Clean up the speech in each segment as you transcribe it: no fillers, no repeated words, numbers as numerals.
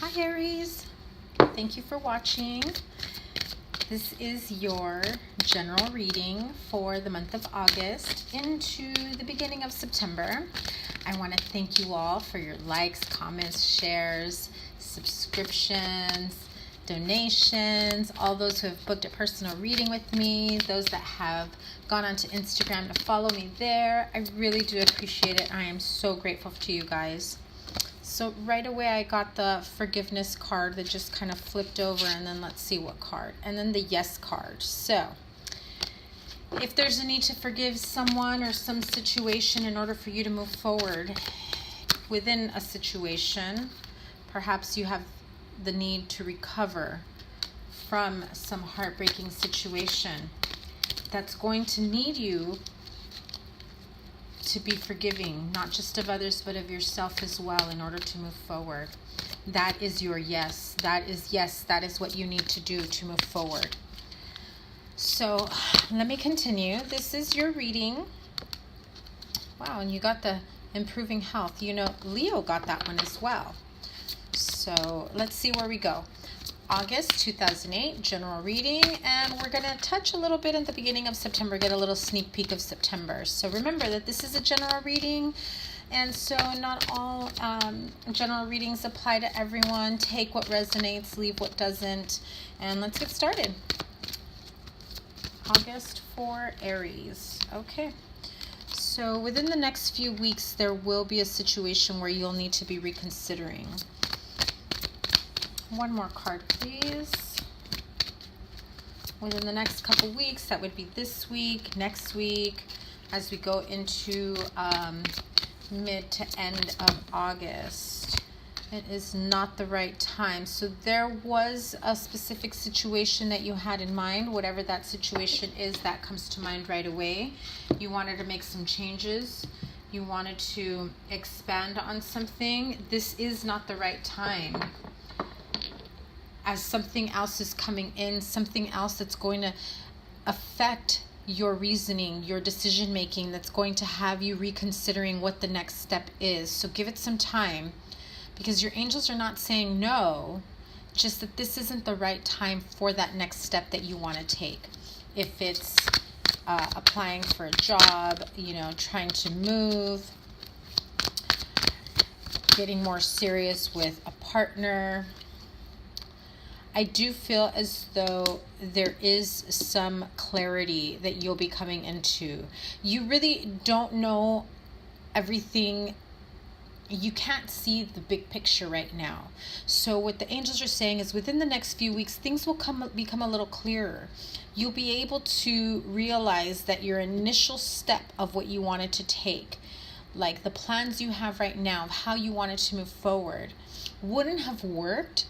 Hi Aries, thank you for watching. This is your general reading for the month of August into the beginning of September. I want to thank you all for your likes, comments, shares, subscriptions, donations, all those who have booked a personal reading with me, those that have gone onto Instagram to follow me there. I really do appreciate it. I am so grateful to you guys. So right away I got the forgiveness card that just kind of flipped over, and then let's see what card, and then the yes card. So if there's a need to forgive someone or some situation in order for you to move forward within a situation, perhaps you have the need to recover from some heartbreaking situation that's going to need you to be forgiving, not just of others, but of yourself as well in order to move forward. That is your yes. That is what you need to do to move forward. So let me continue. This is your reading. Wow, and you got the improving health. You know, Leo got that one as well. So let's see where we go. August 2008, general reading, and we're going to touch a little bit at the beginning of September, get a little sneak peek of September. So remember that this is a general reading, and so not all general readings apply to everyone. Take what resonates, leave what doesn't, and let's get started. August for Aries. Okay. So within the next few weeks, there will be a situation where you'll need to be reconsidering. One more card, please. Within the next couple weeks, that would be this week, next week, as we go into mid to end of August. It is not the right time. So there was a specific situation that you had in mind. Whatever that situation is, that comes to mind right away. You wanted to make some changes. You wanted to expand on something. This is not the right time. As something else is coming in, something else that's going to affect your reasoning, your decision making, that's going to have you reconsidering what the next step is. So give it some time, because your angels are not saying no, just that this isn't the right time for that next step that you want to take. If it's applying for a job, trying to move, getting more serious with a partner, I do feel as though there is some clarity that you'll be coming into. You really don't know everything. You can't see the big picture right now. So what the angels are saying is within the next few weeks, things will become a little clearer. You'll be able to realize that your initial step of what you wanted to take, like the plans you have right now of how you wanted to move forward, wouldn't have worked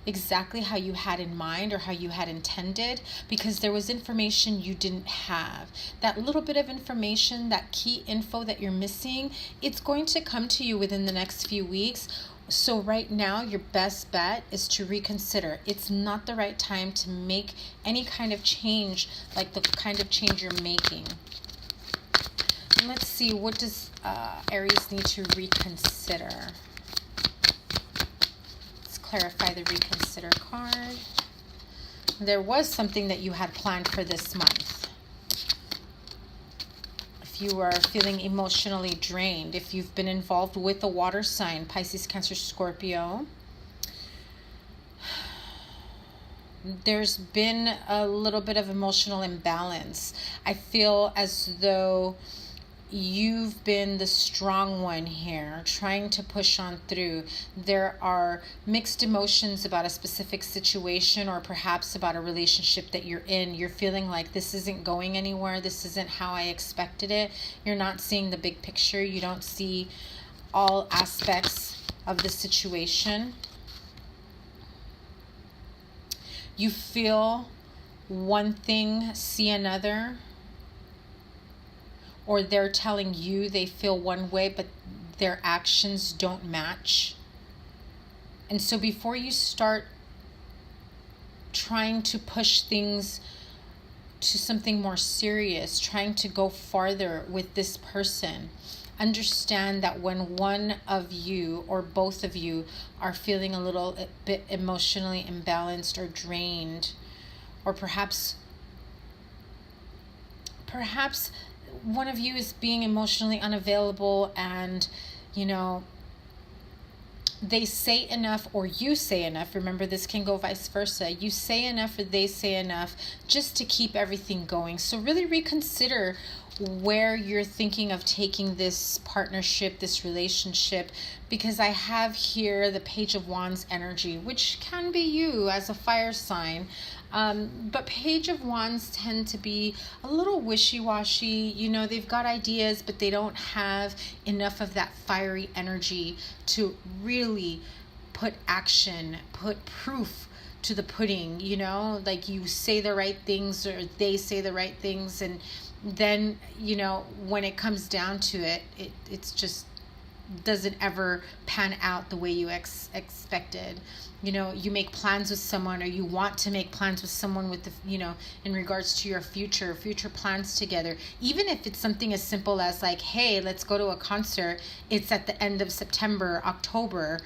exactly how you had in mind or how you had intended, because there was information you didn't have. That little bit of information, that key info that you're missing, it's going to come to you within the next few weeks. So right now, your best bet is to reconsider. It's not the right time to make any kind of change like the kind of change you're making. Let's see, what does Aries need to reconsider? Clarify the reconsider card. There was something that you had planned for this month. If you are feeling emotionally drained, if you've been involved with a water sign, Pisces, Cancer, Scorpio, there's been a little bit of emotional imbalance. I feel as though you've been the strong one here, trying to push on through. There are mixed emotions about a specific situation, or perhaps about a relationship that you're in. You're feeling like this isn't going anywhere. This isn't how I expected it. You're not seeing the big picture. You don't see all aspects of the situation. You feel one thing, see another. Or they're telling you they feel one way, but their actions don't match. And so before you start trying to push things to something more serious, trying to go farther with this person, understand that when one of you or both of you are feeling a little bit emotionally imbalanced or drained, or perhaps one of you is being emotionally unavailable, and they say enough or you say enough. Remember, this can go vice versa. You say enough or they say enough just to keep everything going. So really reconsider where you're thinking of taking this partnership, this relationship, because I have here the Page of Wands energy, which can be you as a fire sign. But Page of Wands tend to be a little wishy-washy. They've got ideas, but they don't have enough of that fiery energy to really put action, put proof to the pudding, like you say the right things or they say the right things, and then when it comes down to it, it's just doesn't ever pan out the way you expected. You make plans with someone, or you want to make plans with someone with the in regards to your future plans together, even if it's something as simple as like, hey, let's go to a concert. It's at the end of September, October,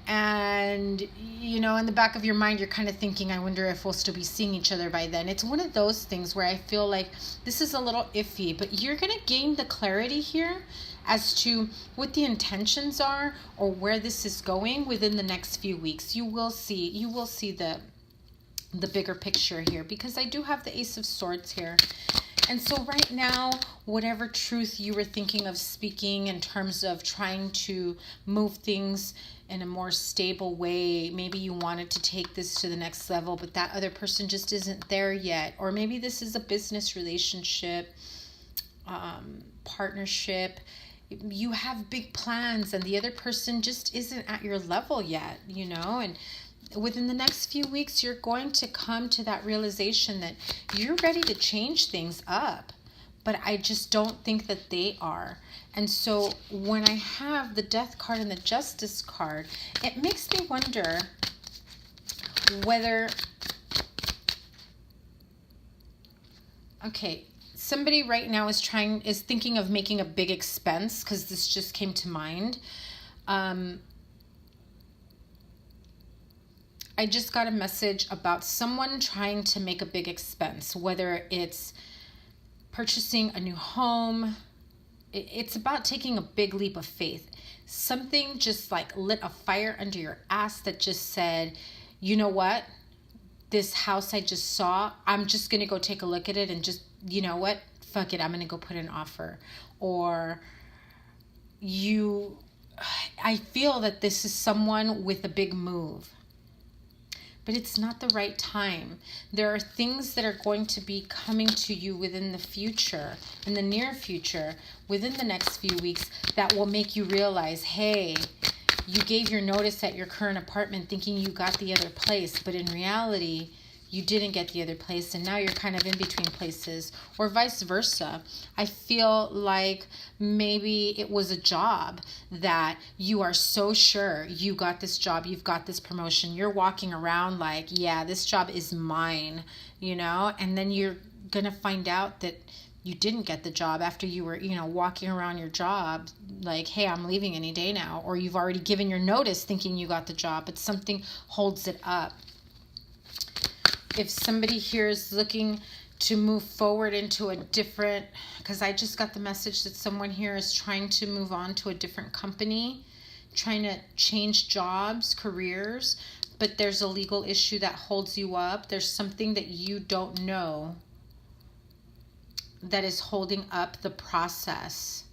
and in the back of your mind you're kind of thinking, I wonder if we'll still be seeing each other by then. It's one of those things where I feel like this is a little iffy, but you're going to gain the clarity here as to what the intentions are or where this is going within the next few weeks. You will see the bigger picture here, because I do have the Ace of Swords here. And so right now, whatever truth you were thinking of speaking in terms of trying to move things in a more stable way, maybe you wanted to take this to the next level, but that other person just isn't there yet. Or maybe this is a business relationship, partnership. You have big plans and the other person just isn't at your level yet, and within the next few weeks, you're going to come to that realization that you're ready to change things up, but I just don't think that they are. And so when I have the Death card and the Justice card, it makes me wonder whether, somebody right now is thinking of making a big expense, because this just came to mind. I just got a message about someone trying to make a big expense, whether it's purchasing a new home. It's about taking a big leap of faith. Something just like lit a fire under your ass that just said, you know what? This house I just saw, I'm just going to go take a look at it and just, you know what? Fuck it. I'm going to go put an offer. Or I feel that this is someone with a big move. But it's not the right time. There are things that are going to be coming to you within the future, in the near future, within the next few weeks, that will make you realize, hey, you gave your notice at your current apartment thinking you got the other place, but in reality, you didn't get the other place, and now you're kind of in between places, or vice versa. I feel like maybe it was a job that you are so sure you got this job, you've got this promotion, you're walking around like, yeah, this job is mine, and then you're gonna find out that you didn't get the job after you were, walking around your job like, hey, I'm leaving any day now, or you've already given your notice thinking you got the job, but something holds it up. If somebody here is looking to move forward into a different, because I just got the message that someone here is trying to move on to a different company, trying to change jobs, careers, but there's a legal issue that holds you up. There's something that you don't know that is holding up the process.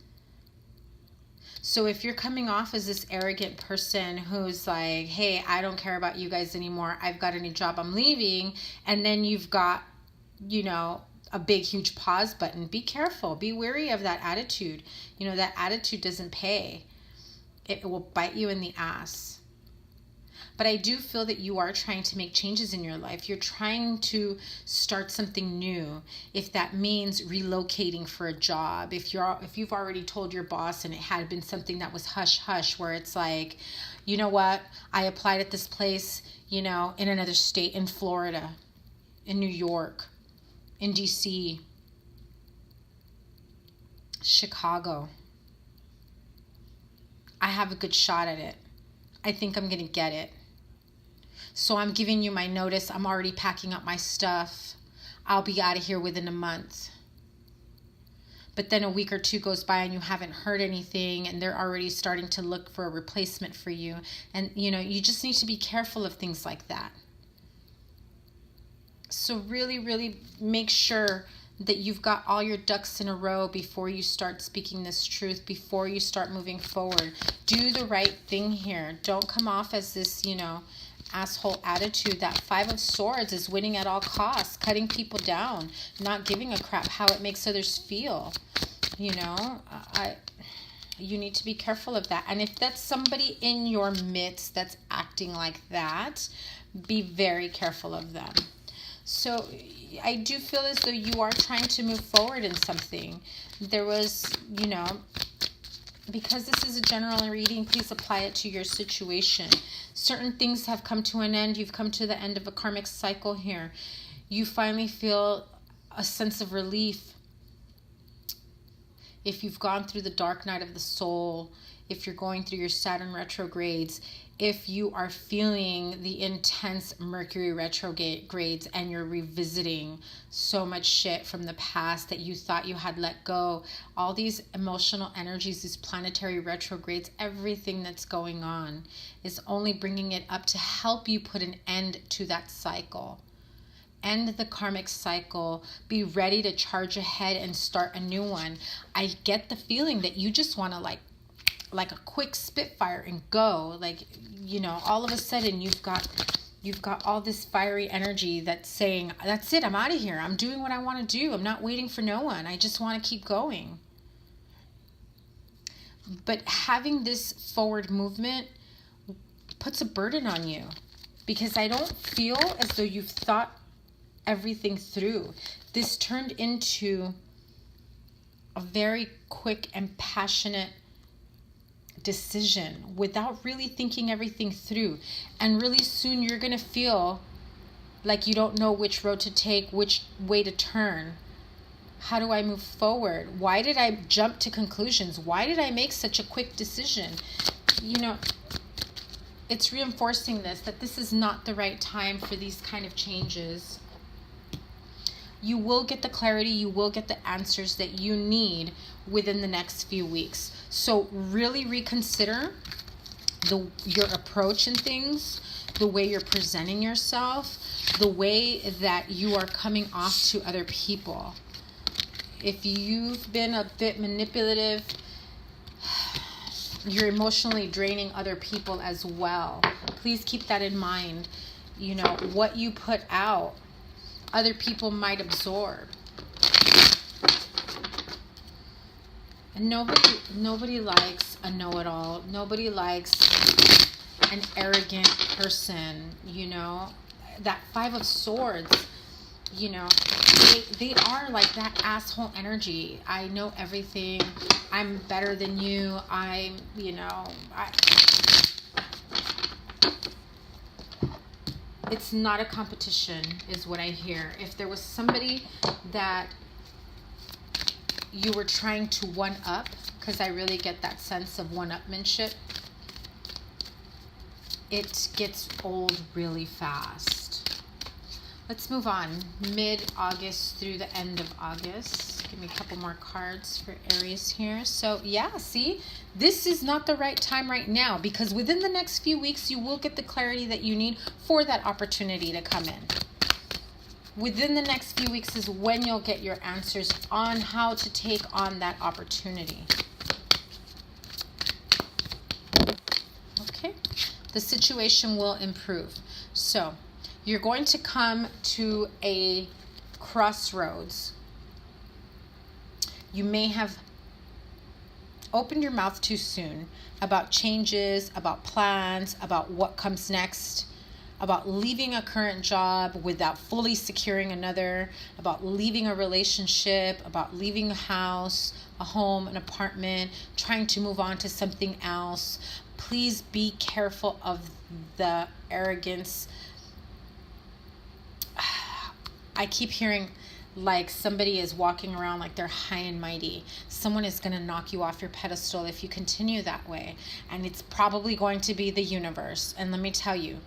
So if you're coming off as this arrogant person who's like, hey, I don't care about you guys anymore, I've got a new job, I'm leaving, and then you've got, a big, huge pause button, be careful, be wary of that attitude. That attitude doesn't pay. It will bite you in the ass. But I do feel that you are trying to make changes in your life. You're trying to start something new. If that means relocating for a job, if you've already told your boss and it had been something that was hush hush, where it's like, you know what, I applied at this place, in another state, in Florida, in New York, in DC, Chicago. have a good shot at it. I think I'm going to get it. So I'm giving you my notice. I'm already packing up my stuff. I'll be out of here within a month. But then a week or two goes by and you haven't heard anything, and they're already starting to look for a replacement for you. And, you know, you just need to be careful of things like that. So really, really make sure that you've got all your ducks in a row before you start speaking this truth, before you start moving forward. Do the right thing here. Don't come off as this, you know, asshole attitude. That Five of Swords is winning at all costs, cutting people down, not giving a crap how it makes others feel. You know, you need to be careful of that. And if that's somebody in your midst that's acting like that, be very careful of them. So I do feel as though you are trying to move forward in something. There was, you know, because this is a general reading, please apply it to your situation. Certain things have come to an end. You've come to the end of a karmic cycle here. You finally feel a sense of relief. If you've gone through the dark night of the soul, if you're going through your Saturn retrogrades, if you are feeling the intense Mercury retrogrades and you're revisiting so much shit from the past that you thought you had let go, all these emotional energies, these planetary retrogrades, everything that's going on is only bringing it up to help you put an end to that cycle. End the karmic cycle. Be ready to charge ahead and start a new one. I get the feeling that you just want to like a quick spitfire and go, like, you know, all of a sudden you've got all this fiery energy that's saying, that's it, I'm out of here, I'm doing what I want to do, I'm not waiting for no one, I just want to keep going. But having this forward movement puts a burden on you, because I don't feel as though you've thought everything through. This turned into a very quick and passionate decision without really thinking everything through, and really soon you're gonna feel like you don't know which road to take, which way to turn. How do I move forward? Why did I jump to conclusions? Why did I make such a quick decision? You know, it's reinforcing this, that this is not the right time for these kind of changes. You will get the clarity, you will get the answers that you need within the next few weeks. So really reconsider your approach in things, the way you're presenting yourself, the way that you are coming off to other people. If you've been a bit manipulative, you're emotionally draining other people as well. Please keep that in mind. You know, what you put out, other people might absorb. And nobody likes a know-it-all. Nobody likes an arrogant person, you know. That Five of Swords, you know, they are like that asshole energy. I know everything. I'm better than you. It's not a competition, is what I hear. If there was somebody that you were trying to one-up, because I really get that sense of one-upmanship, it gets old really fast. Let's move on. Mid-August through the end of August. Give me a couple more cards for Aries here. So yeah, see, this is not the right time right now, because within the next few weeks, you will get the clarity that you need for that opportunity to come in. Within the next few weeks is when you'll get your answers on how to take on that opportunity. Okay, the situation will improve. So you're going to come to a crossroads. You may have opened your mouth too soon about changes, about plans, about what comes next, about leaving a current job without fully securing another, about leaving a relationship, about leaving a house, a home, an apartment, trying to move on to something else. Please be careful of the arrogance. I keep hearing like somebody is walking around like they're high and mighty. Someone is going to knock you off your pedestal if you continue that way. And it's probably going to be the universe. And let me tell you,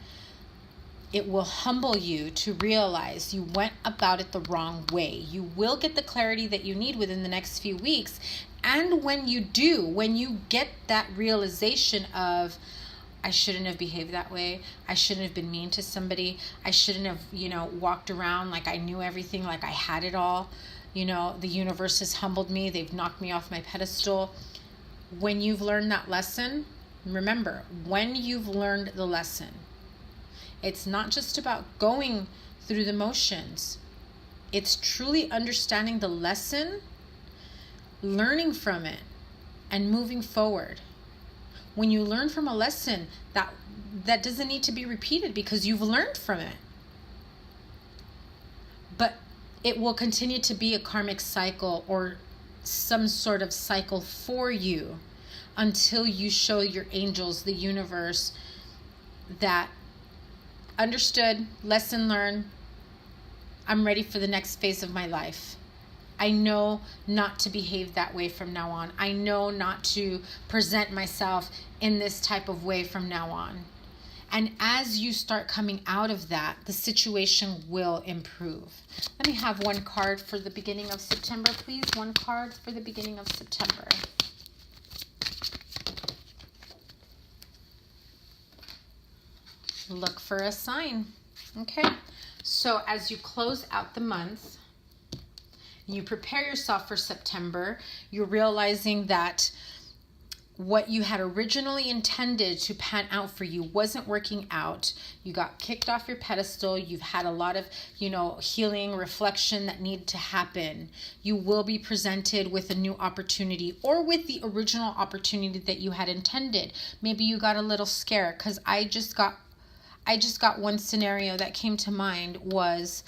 it will humble you to realize you went about it the wrong way. You will get the clarity that you need within the next few weeks. And when you do, when you get that realization of, I shouldn't have behaved that way. I shouldn't have been mean to somebody. I shouldn't have, walked around like I knew everything, like I had it all. The universe has humbled me. They've knocked me off my pedestal. When you've learned that lesson, remember, when you've learned the lesson, it's not just about going through the motions. It's truly understanding the lesson, learning from it, and moving forward. When you learn from a lesson, that doesn't need to be repeated because you've learned from it. But it will continue to be a karmic cycle or some sort of cycle for you until you show your angels, the universe, that understood, lesson learned, I'm ready for the next phase of my life. I know not to behave that way from now on. I know not to present myself in this type of way from now on. And as you start coming out of that, the situation will improve. Let me have one card for the beginning of September, please. One card for the beginning of September. Look for a sign. Okay. So as you close out the month, you prepare yourself for September, you're realizing that what you had originally intended to pan out for you wasn't working out. You got kicked off your pedestal. You've had a lot of, healing, reflection that needed to happen. You will be presented with a new opportunity or with the original opportunity that you had intended. Maybe you got a little scared because I just got one scenario that came to mind was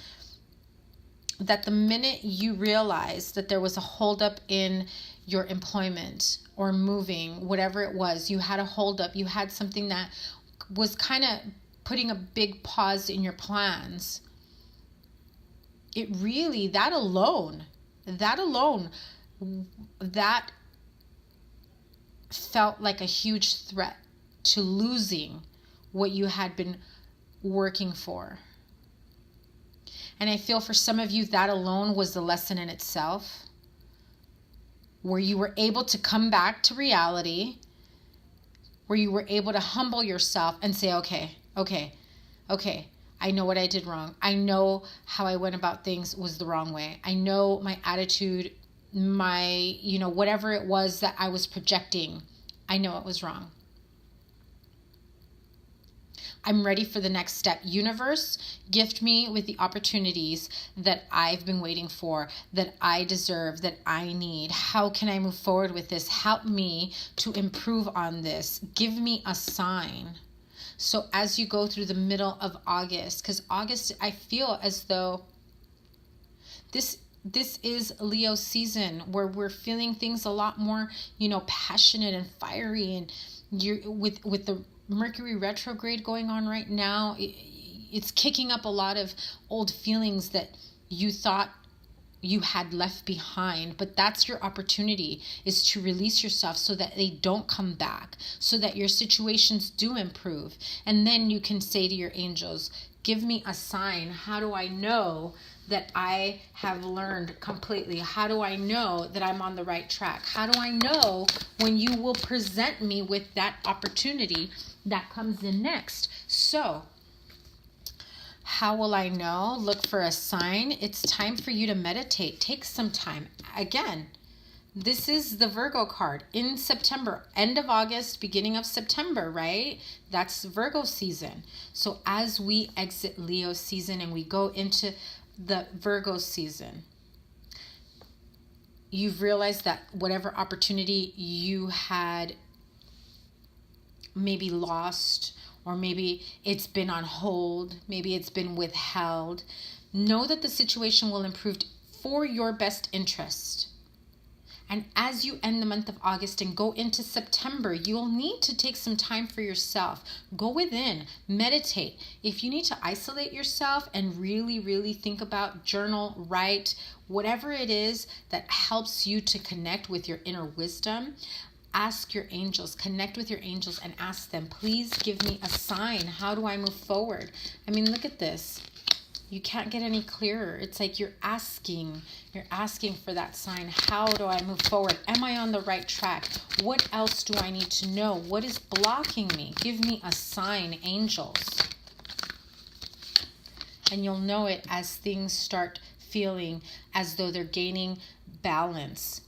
that the minute you realized that there was a holdup in your employment or moving, whatever it was, you had a holdup, you had something that was kind of putting a big pause in your plans. It really, that alone felt like a huge threat to losing what you had been working for. And I feel for some of you, that alone was the lesson in itself, where you were able to come back to reality, where you were able to humble yourself and say, okay, I know what I did wrong. I know how I went about things was the wrong way. I know my attitude, my, whatever it was that I was projecting, I know it was wrong. I'm ready for the next step. Universe, gift me with the opportunities that I've been waiting for, that I deserve, that I need. How can I move forward with this? Help me to improve on this. Give me a sign. So as you go through the middle of August, because August, I feel as though this is Leo season where we're feeling things a lot more, passionate and fiery, and you're with the Mercury retrograde going on right now, it's kicking up a lot of old feelings that you thought you had left behind. But that's your opportunity, is to release yourself so that they don't come back, so that your situations do improve. And then you can say to your angels, give me a sign. How do I know that I have learned completely? How do I know that I'm on the right track? How do I know when you will present me with that opportunity that comes in next? So, how will I know? Look for a sign. It's time for you to meditate. Take some time. Again, this is the Virgo card in September, end of August, beginning of September, right? That's Virgo season. So as we exit Leo season and we go into the Virgo season, you've realized that whatever opportunity you had maybe lost, or maybe it's been on hold, maybe it's been withheld, know that the situation will improve for your best interest. And as you end the month of August and go into September, you'll need to take some time for yourself. Go within, meditate. If you need to isolate yourself and really, really think about, journal, write, whatever it is that helps you to connect with your inner wisdom, ask your angels, connect with your angels and ask them, please give me a sign. How do I move forward? I mean, look at this. You can't get any clearer. It's like you're asking for that sign. How do I move forward? Am I on the right track? What else do I need to know? What is blocking me? Give me a sign, angels. And you'll know it as things start feeling as though they're gaining balance.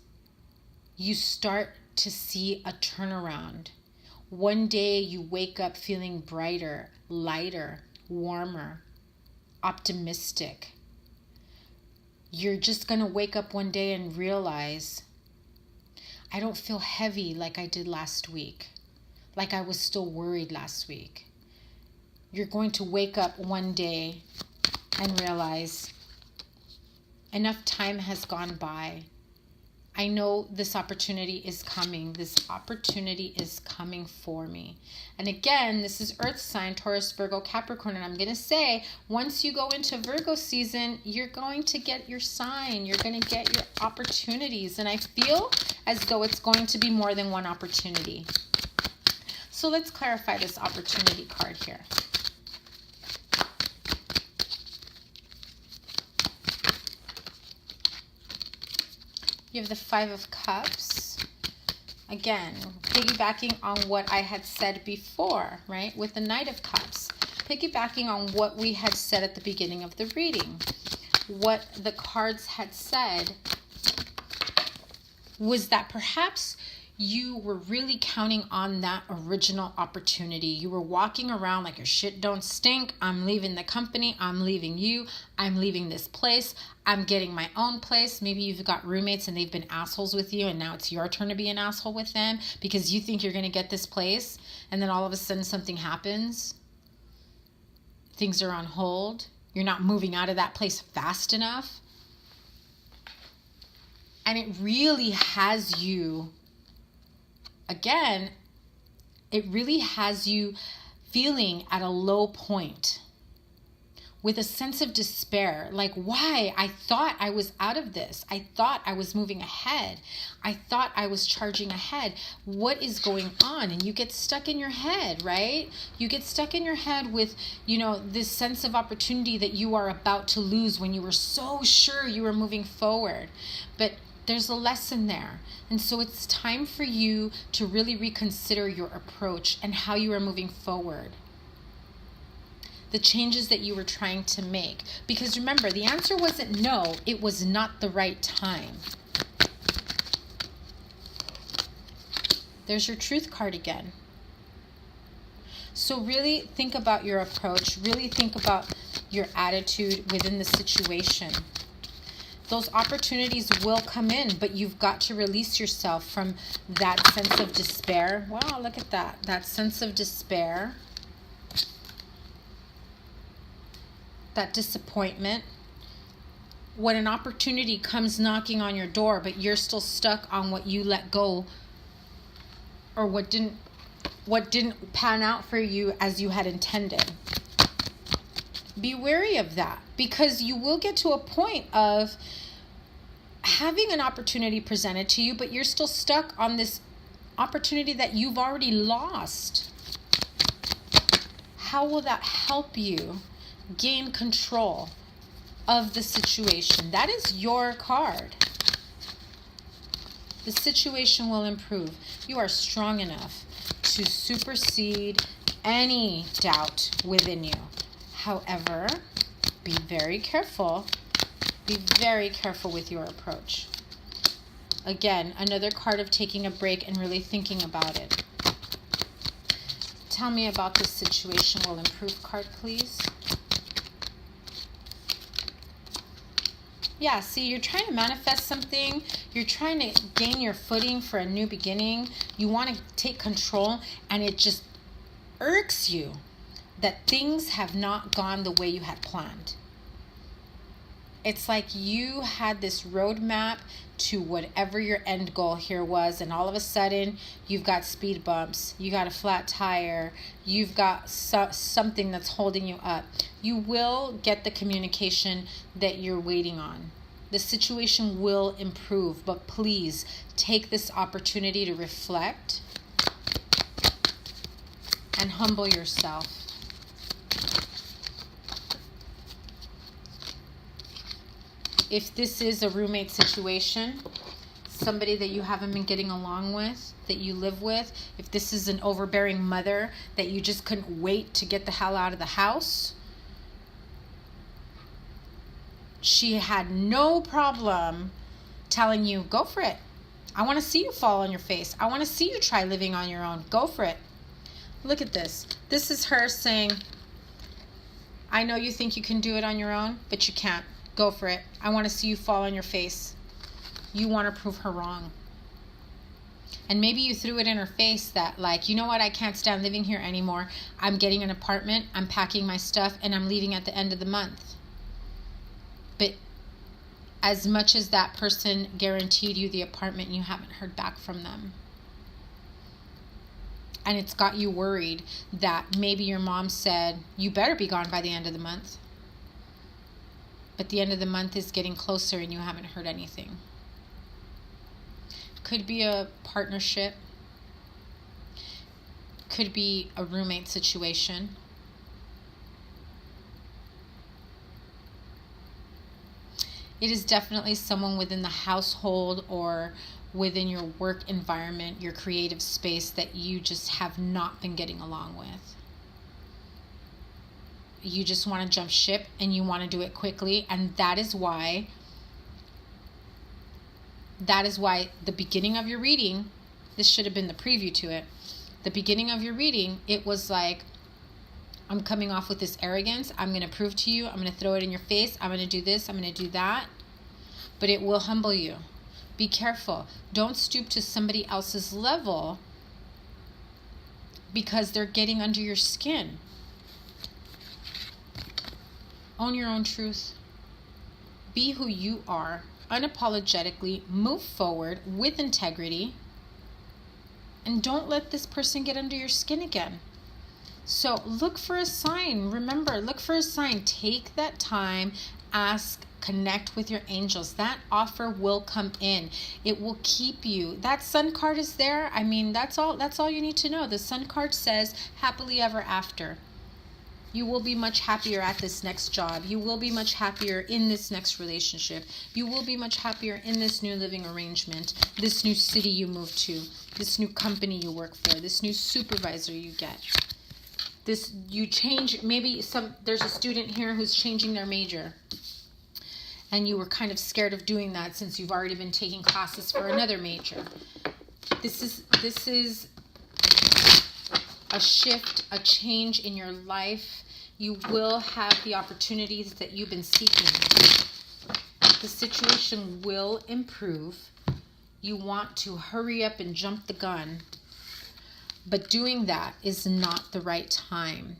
You start to see a turnaround. One day you wake up feeling brighter, lighter, warmer, optimistic. You're just going to wake up one day and realize, I don't feel heavy like I did last week, like I was still worried last week. You're going to wake up one day and realize, enough time has gone by. I know this opportunity is coming. This opportunity is coming for me. And again, this is Earth sign, Taurus, Virgo, Capricorn. And I'm going to say, once you go into Virgo season, you're going to get your sign. You're going to get your opportunities. And I feel as though it's going to be more than one opportunity. So let's clarify this opportunity card here. You have the Five of Cups. Again, piggybacking on what I had said before, right? With the Knight of Cups. Piggybacking on what we had said at the beginning of the reading. What the cards had said was that perhaps you were really counting on that original opportunity. You were walking around like your shit don't stink. I'm leaving the company. I'm leaving you. I'm leaving this place. I'm getting my own place. Maybe you've got roommates and they've been assholes with you and now it's your turn to be an asshole with them because you think you're going to get this place and then all of a sudden something happens. Things are on hold. You're not moving out of that place fast enough. And it really has you, again, it really has you feeling at a low point with a sense of despair. Like, why? I thought I was out of this. I thought I was moving ahead. I thought I was charging ahead. What is going on? And you get stuck in your head, right? You get stuck in your head with, this sense of opportunity that you are about to lose when you were so sure you were moving forward. But there's a lesson there. And so it's time for you to really reconsider your approach and how you are moving forward. The changes that you were trying to make. Because remember, the answer wasn't no, it was not the right time. There's your Truth card again. So really think about your approach. Really think about your attitude within the situation. Those opportunities will come in, but you've got to release yourself from that sense of despair. Wow, look at that. That sense of despair. That disappointment. When an opportunity comes knocking on your door, but you're still stuck on what you let go or what didn't pan out for you as you had intended. Be wary of that, because you will get to a point of having an opportunity presented to you, but you're still stuck on this opportunity that you've already lost. How will that help you gain control of the situation? That is your card. The situation will improve. You are strong enough to supersede any doubt within you. However, be very careful. Be very careful with your approach. Again, another card of taking a break and really thinking about it. Tell me about this situation will improve card, please. Yeah, see, you're trying to manifest something. You're trying to gain your footing for a new beginning. You want to take control, and it just irks you that things have not gone the way you had planned. It's like you had this roadmap to whatever your end goal here was, and all of a sudden you've got speed bumps, you got a flat tire, you've got something that's holding you up. You will get the communication that you're waiting on. The situation will improve, but please take this opportunity to reflect and humble yourself. If this is a roommate situation, somebody that you haven't been getting along with, that you live with, if this is an overbearing mother that you just couldn't wait to get the hell out of the house, she had no problem telling you, go for it. I want to see you fall on your face. I want to see you try living on your own. Go for it. Look at this. This is her saying, I know you think you can do it on your own, but you can't. Go for it. I want to see you fall on your face. You want to prove her wrong. And maybe you threw it in her face that, like, you know what, I can't stand living here anymore. I'm getting an apartment, I'm packing my stuff, and I'm leaving at the end of the month. But as much as that person guaranteed you the apartment, you haven't heard back from them. And it's got you worried that maybe your mom said, you better be gone by the end of the month. But the end of the month is getting closer and you haven't heard anything. Could be a partnership. Could be a roommate situation. It is definitely someone within the household or within your work environment, your creative space that you just have not been getting along with. You just want to jump ship and you want to do it quickly, and that is why the beginning of your reading, this should have been the preview to it. The beginning of your reading, it was like, I'm coming off with this arrogance. I'm going to prove to you. I'm going to throw it in your face. I'm going to do this. I'm going to do that. But it will humble you. Be careful. Don't stoop to somebody else's level because they're getting under your skin. Own your own truth. Be who you are. Unapologetically move forward with integrity. And don't let this person get under your skin again. So look for a sign. Remember, look for a sign. Take that time. Ask, connect with your angels. That offer will come in. It will keep you. That sun card is there. I mean, that's all you need to know. The sun card says happily ever after. You will be much happier at this next job. You will be much happier in this next relationship. You will be much happier in this new living arrangement, this new city you move to, this new company you work for, this new supervisor you get. This, you change, maybe there's a student here who's changing their major. And you were kind of scared of doing that since you've already been taking classes for another major. This is a shift, a change in your life. You will have the opportunities that you've been seeking. The situation will improve. You want to hurry up and jump the gun. But doing that is not the right time.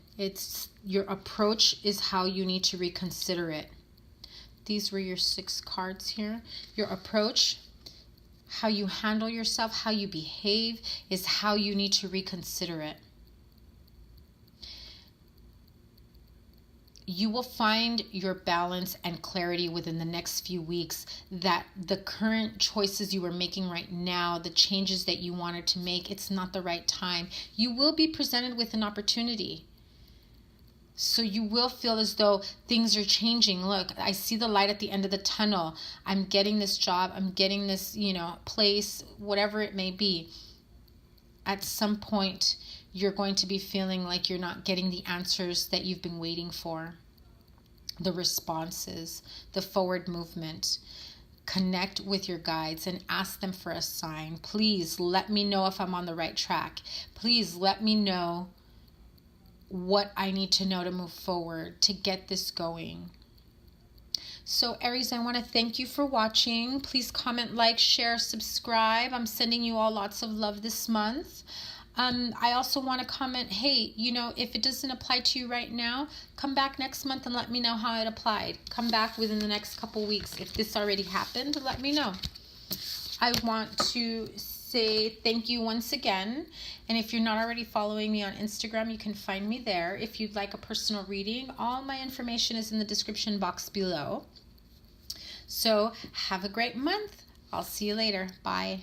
Your approach is how you need to reconsider it. These were your 6 cards here. Your approach, how you handle yourself, how you behave, is how you need to reconsider it. You will find your balance and clarity within the next few weeks, that the current choices you are making right now, the changes that you wanted to make, it's not the right time. You will be presented with an opportunity. So you will feel as though things are changing. Look, I see the light at the end of the tunnel. I'm getting this job. I'm getting this, place, whatever it may be. At some point, you're going to be feeling like you're not getting the answers that you've been waiting for. The responses, the forward movement. Connect with your guides and ask them for a sign. Please let me know if I'm on the right track. Please let me know what I need to know to move forward, to get this going. So Aries, I want to thank you for watching. Please comment, like, share, subscribe. I'm sending you all lots of love this month. I also want to comment, hey, you know, if it doesn't apply to you right now, come back next month and let me know how it applied. Come back within the next couple weeks. If this already happened, let me know. I want to say thank you once again. And if you're not already following me on Instagram, you can find me there. If you'd like a personal reading, all my information is in the description box below. So have a great month. I'll see you later. Bye.